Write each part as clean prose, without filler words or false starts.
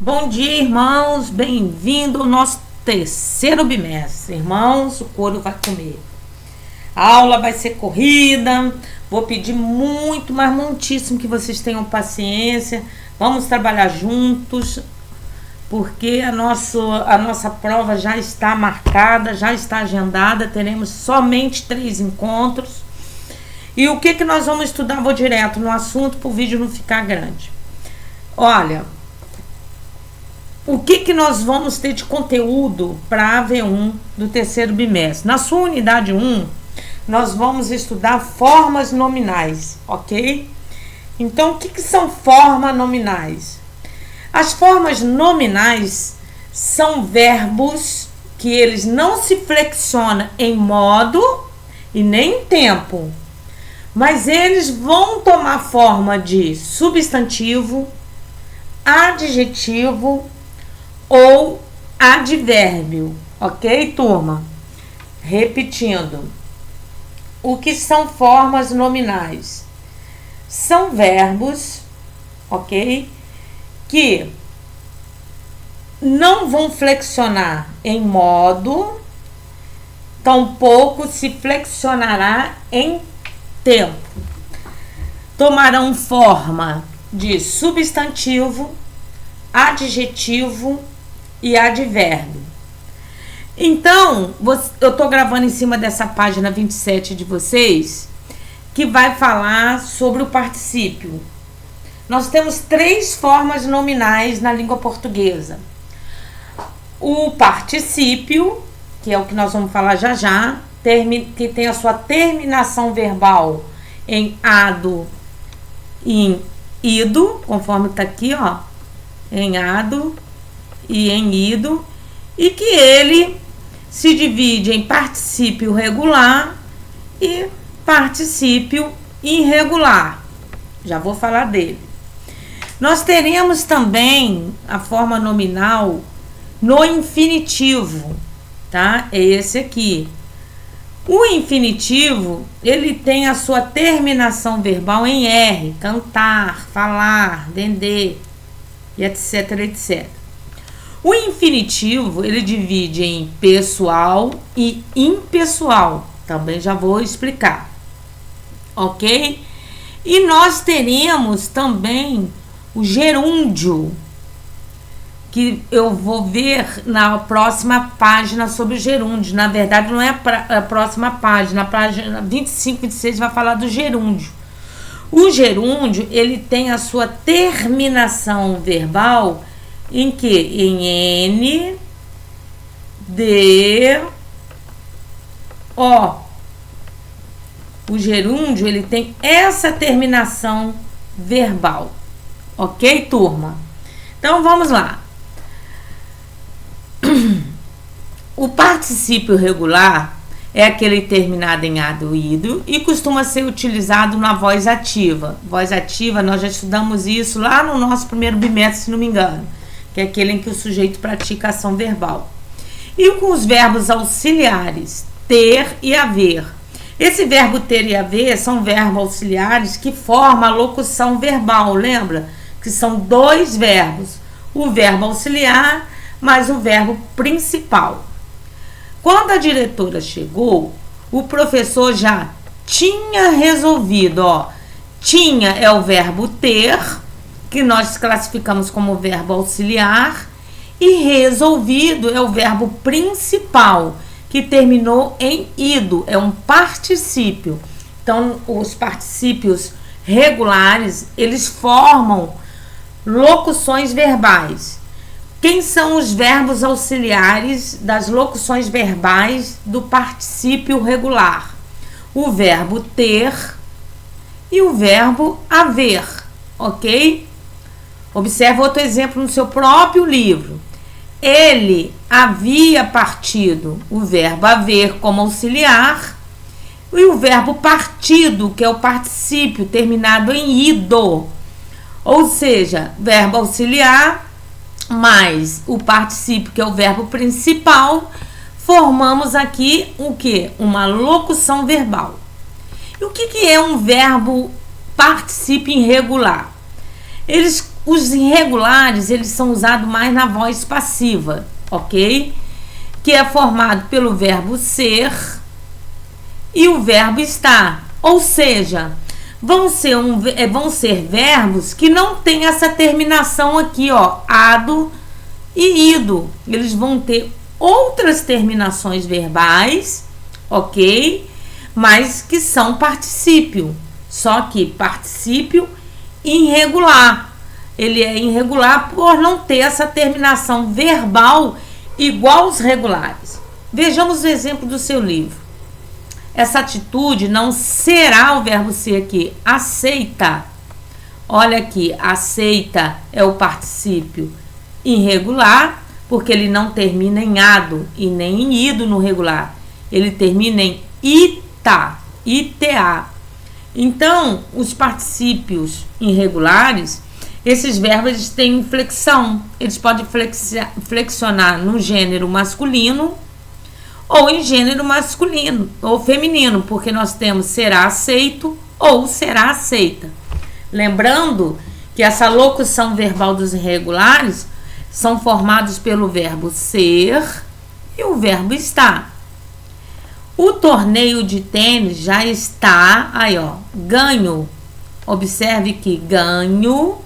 Bom dia, irmãos, bem-vindo ao nosso terceiro bimestre. Irmãos, o couro vai comer. A aula vai ser corrida, vou pedir muito, mas muitíssimo que vocês tenham paciência. Vamos trabalhar juntos, porque a nossa prova já está marcada, já está agendada, teremos somente 3 encontros. E o que nós vamos estudar? Vou direto no assunto para o vídeo não ficar grande. Olha, o que nós vamos ter de conteúdo para a AV1 do terceiro bimestre? Na sua unidade 1, nós vamos estudar formas nominais, ok? Então, o que são formas nominais? As formas nominais são verbos que eles não se flexionam em modo e nem em tempo, mas eles vão tomar forma de substantivo, adjetivo ou advérbio, ok, turma? Repetindo, o que são formas nominais? São verbos, ok, que não vão flexionar em modo, tampouco se flexionará em tempo. Tomarão forma de substantivo, adjetivo e advérbio. Então, eu estou gravando em cima dessa página 27 de vocês, que vai falar sobre o particípio. Nós temos 3 formas nominais na língua portuguesa. O particípio, que é o que nós vamos falar já, que tem a sua terminação verbal em ado e em ido, conforme está aqui, ó, em ado e em ido, e que ele se divide em particípio regular e particípio irregular. Já vou falar dele. Nós teremos também a forma nominal no infinitivo, tá? É esse aqui. O infinitivo, ele tem a sua terminação verbal em R, cantar, falar, vender, e etc, etc. O infinitivo, ele divide em pessoal e impessoal. Também já vou explicar. Ok? E nós teremos também o gerúndio, que eu vou ver na próxima página sobre o gerúndio. Na verdade, não é a próxima página. A página 25 e 26 vai falar do gerúndio. O gerúndio, ele tem a sua terminação verbal em que? Em N, D, O. O gerúndio, ele tem essa terminação verbal. Ok, turma? Então, vamos lá. O particípio regular é aquele terminado em ado, ido e costuma ser utilizado na voz ativa. Voz ativa, nós já estudamos isso lá no nosso primeiro bimestre, se não me engano, que é aquele em que o sujeito pratica ação verbal. E com os verbos auxiliares, ter e haver. Esse verbo ter e haver são verbos auxiliares que formam a locução verbal, lembra? Que são 2 verbos, o verbo auxiliar mais o verbo principal. Quando a diretora chegou, o professor já tinha resolvido, ó. Tinha é o verbo ter, que nós classificamos como verbo auxiliar, e resolvido é o verbo principal, que terminou em ido, é um particípio. Então, os particípios regulares, eles formam locuções verbais. Quem são os verbos auxiliares das locuções verbais do particípio regular? O verbo ter e o verbo haver, ok? Observe outro exemplo no seu próprio livro. Ele havia partido, o verbo haver como auxiliar, e o verbo partido, que é o particípio terminado em ido. Ou seja, verbo auxiliar mais o particípio, que é o verbo principal, formamos aqui o que? Uma locução verbal. E o que é um verbo particípio irregular? Eles os irregulares, eles são usados mais na voz passiva, ok? Que é formado pelo verbo ser e o verbo estar. Ou seja, vão ser verbos que não tem essa terminação aqui, ó, ado e ido. Eles vão ter outras terminações verbais, ok? Mas que são particípio. Só que particípio irregular. Ele é irregular por não ter essa terminação verbal igual aos regulares. Vejamos o exemplo do seu livro. Essa atitude não será o verbo ser aqui. Aceita. Olha aqui, aceita é o particípio irregular, porque ele não termina em ado e nem em ido no regular. Ele termina em ita, ita. Então, os particípios irregulares, esses verbos eles têm flexão. Eles podem flexionar no gênero masculino ou em gênero masculino ou feminino, porque nós temos será aceito ou será aceita. Lembrando que essa locução verbal dos irregulares são formados pelo verbo ser e o verbo estar. O torneio de tênis já está, aí ó, ganho. Observe que ganho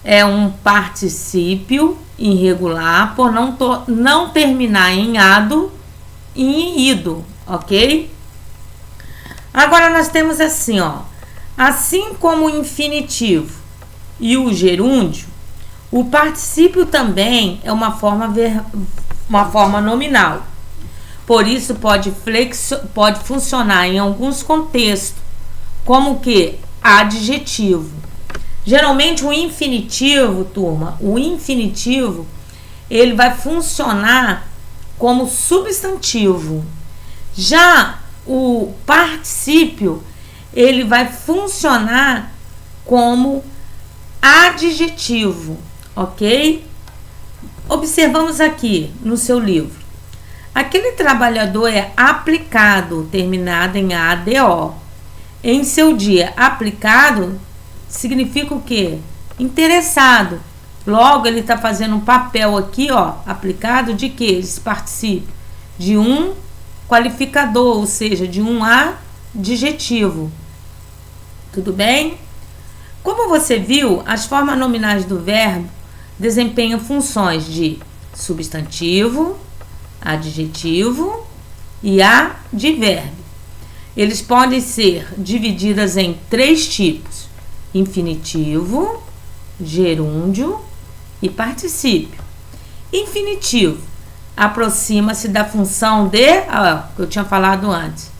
é um particípio irregular por não terminar em ado e em ido, ok? Agora nós temos assim, ó, assim como o infinitivo e o gerúndio, o particípio também é uma forma nominal. Por isso pode funcionar em alguns contextos, como que adjetivo. Geralmente o infinitivo, turma, ele vai funcionar como substantivo. Já o particípio, ele vai funcionar como adjetivo, ok? Observamos aqui no seu livro. Aquele trabalhador é aplicado, terminado em ADO. Em seu dia, aplicado significa o quê? Interessado. Logo, ele está fazendo um papel aqui, ó, aplicado de quê? Esse particípio de um qualificador, ou seja, de um adjetivo. Tudo bem? Como você viu, as formas nominais do verbo desempenham funções de substantivo, adjetivo e advérbio. Eles podem ser divididas em 3 tipos: infinitivo, gerúndio e particípio. Infinitivo aproxima-se da função que eu tinha falado antes,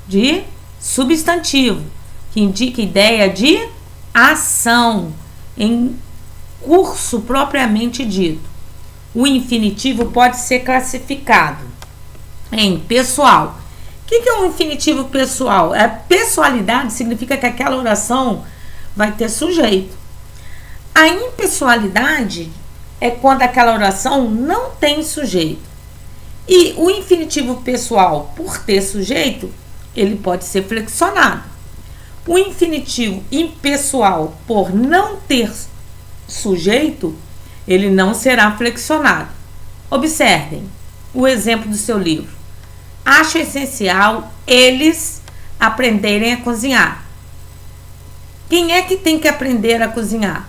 de substantivo, que indica ideia de ação em curso propriamente dito. O infinitivo pode ser classificado em pessoal. O que é um infinitivo pessoal? A pessoalidade significa que aquela oração vai ter sujeito. A impessoalidade é quando aquela oração não tem sujeito. E o infinitivo pessoal, por ter sujeito, ele pode ser flexionado. O infinitivo impessoal, por não ter sujeito, ele não será flexionado. Observem o exemplo do seu livro. Acho essencial eles aprenderem a cozinhar. Quem é que tem que aprender a cozinhar?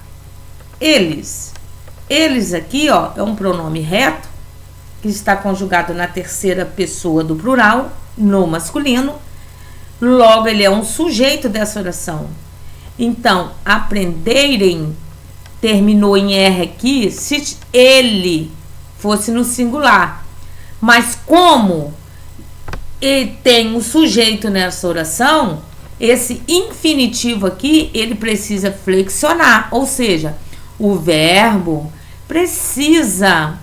Eles. Eles aqui, ó, é um pronome reto, que está conjugado na terceira pessoa do plural, no masculino. Logo, ele é um sujeito dessa oração. Então, aprenderem terminou em R aqui se ele fosse no singular. Mas como ele tem um sujeito nessa oração, esse infinitivo aqui, ele precisa flexionar, ou seja, o verbo precisa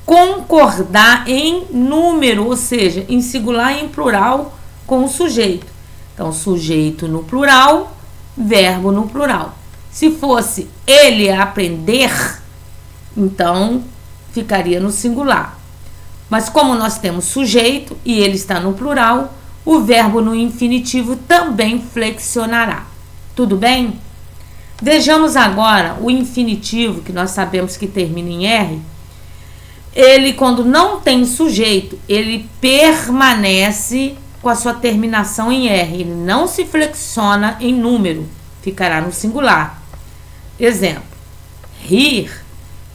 concordar em número, ou seja, em singular e em plural com o sujeito. Então, sujeito no plural, verbo no plural. Se fosse ele aprender, então ficaria no singular. Mas como nós temos sujeito e ele está no plural, o verbo no infinitivo também flexionará. Tudo bem? Vejamos agora o infinitivo, que nós sabemos que termina em R. Ele, quando não tem sujeito, ele permanece com a sua terminação em R. Ele não se flexiona em número, ficará no singular. Exemplo: rir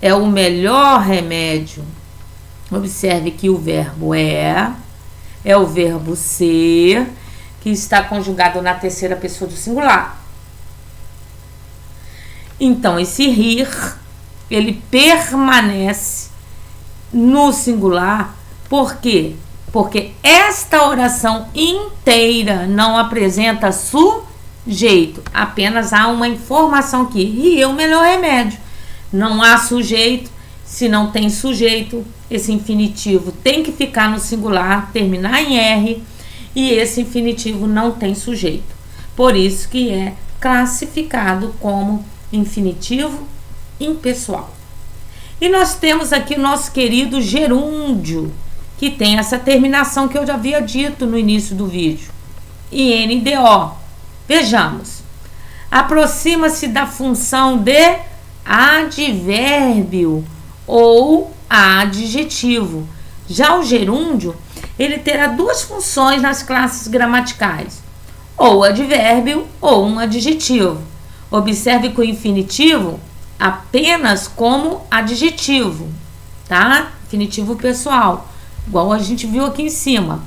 é o melhor remédio. Observe que o verbo é o verbo ser, que está conjugado na terceira pessoa do singular. Então, esse rir, ele permanece no singular. Por quê? Porque esta oração inteira não apresenta sujeito. Apenas há uma informação aqui. Rir é o melhor remédio. Não há sujeito. Se não tem sujeito, esse infinitivo tem que ficar no singular, terminar em R, e esse infinitivo não tem sujeito. Por isso que é classificado como infinitivo impessoal. E nós temos aqui o nosso querido gerúndio, que tem essa terminação que eu já havia dito no início do vídeo, INDO. Vejamos. Aproxima-se da função de advérbio ou adjetivo. Já o gerúndio, ele terá duas funções nas classes gramaticais, ou advérbio ou um adjetivo. Observe que o infinitivo apenas como adjetivo, tá? Infinitivo pessoal, igual a gente viu aqui em cima.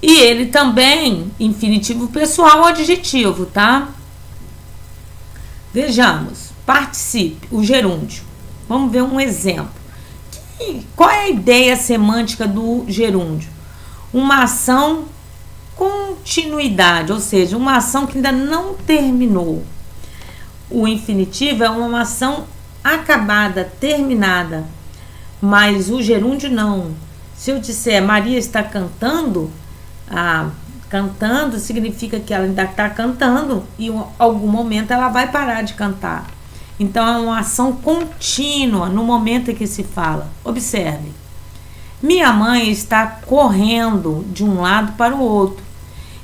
E ele também, infinitivo pessoal, adjetivo, tá? Vejamos, participe, o gerúndio. Vamos ver um exemplo. Qual é a ideia semântica do gerúndio? Uma ação continuidade, ou seja, uma ação que ainda não terminou. O infinitivo é uma ação acabada, terminada, mas o gerúndio não. Se eu disser Maria está cantando, cantando significa que ela ainda está cantando e em algum momento ela vai parar de cantar. Então é uma ação contínua no momento em que se fala. Observe. Minha mãe está correndo de um lado para o outro.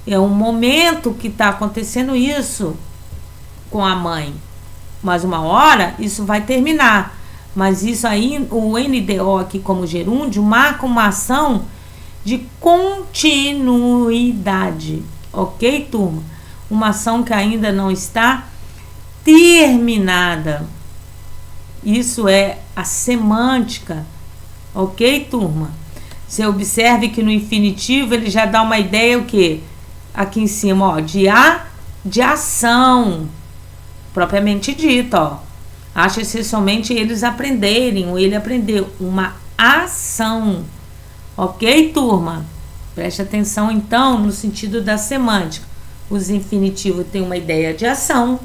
É um momento que está acontecendo isso com a mãe. Mas uma hora isso vai terminar. Mas isso aí, o NDO aqui como gerúndio, marca uma ação de continuidade. Ok, turma? Uma ação que ainda não está terminada. Isso é a semântica. Ok, turma? Você observe que no infinitivo ele já dá uma ideia o quê? Aqui em cima, ó, de ação, propriamente dito, ó. Acha-se somente eles aprenderem, ou ele aprendeu, uma ação. Ok, turma? Preste atenção, então, no sentido da semântica. Os infinitivos têm uma ideia de ação.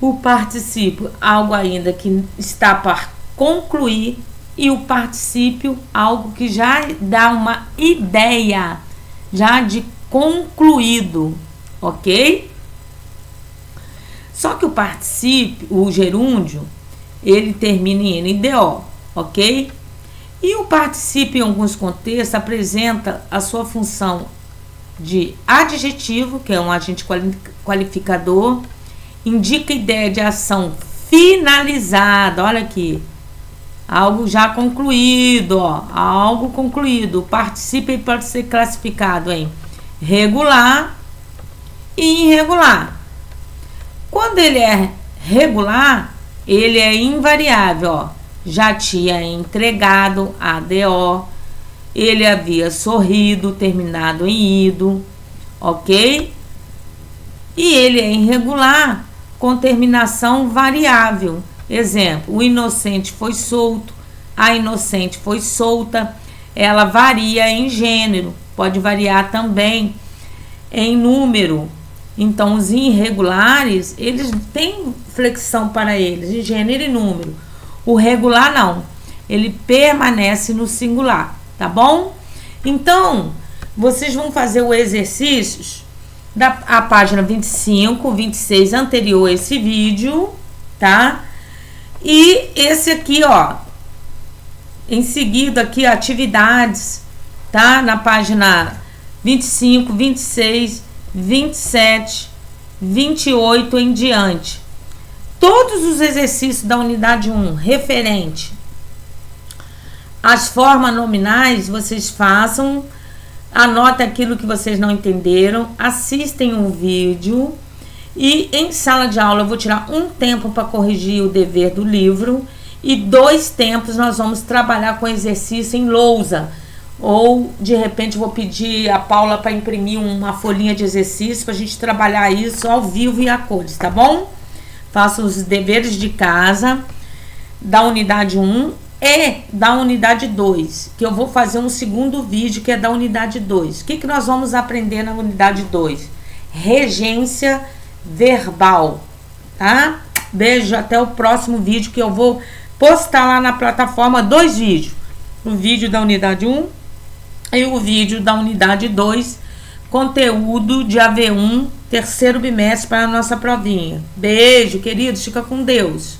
O particípio, algo ainda que está para concluir. E o particípio, algo que já dá uma ideia, já de concluído, ok? Só que o particípio, o gerúndio, ele termina em NDO, ok? E o particípio, em alguns contextos, apresenta a sua função de adjetivo, que é um agente qualificador, indica ideia de ação finalizada, olha aqui, algo já concluído, ó, algo concluído. O particípio pode ser classificado em regular e irregular. Quando ele é regular, ele é invariável, ó. Já tinha entregado, ADO, ele havia sorrido, terminado em ido, ok? E ele é irregular, com terminação variável. Exemplo, o inocente foi solto, a inocente foi solta. Ela varia em gênero, pode variar também em número. Então, os irregulares, eles têm flexão para eles, em gênero e número. O regular não, ele permanece no singular, tá bom? Então, vocês vão fazer o exercícios a página 25, 26 anterior a esse vídeo, tá? E esse aqui, ó, em seguida aqui, atividades, tá? Na página 25, 26, 27, 28 em diante. todos os exercícios da unidade 1 referente às formas nominais, vocês façam, anotem aquilo que vocês não entenderam, assistem um vídeo e em sala de aula eu vou tirar um tempo para corrigir o dever do livro e 2 tempos nós vamos trabalhar com exercício em lousa. Ou, de repente, vou pedir a Paula para imprimir uma folhinha de exercício para a gente trabalhar isso ao vivo e a cores, tá bom? Faço os deveres de casa da unidade 1 e da unidade 2, que eu vou fazer um segundo vídeo que é da unidade 2. O que nós vamos aprender na unidade 2? Regência verbal, tá? Beijo, até o próximo vídeo que eu vou postar lá na plataforma 2 vídeos. O vídeo da unidade 1 e o vídeo da unidade 2, conteúdo de AV1, terceiro bimestre para a nossa provinha. Beijo, queridos, fica com Deus.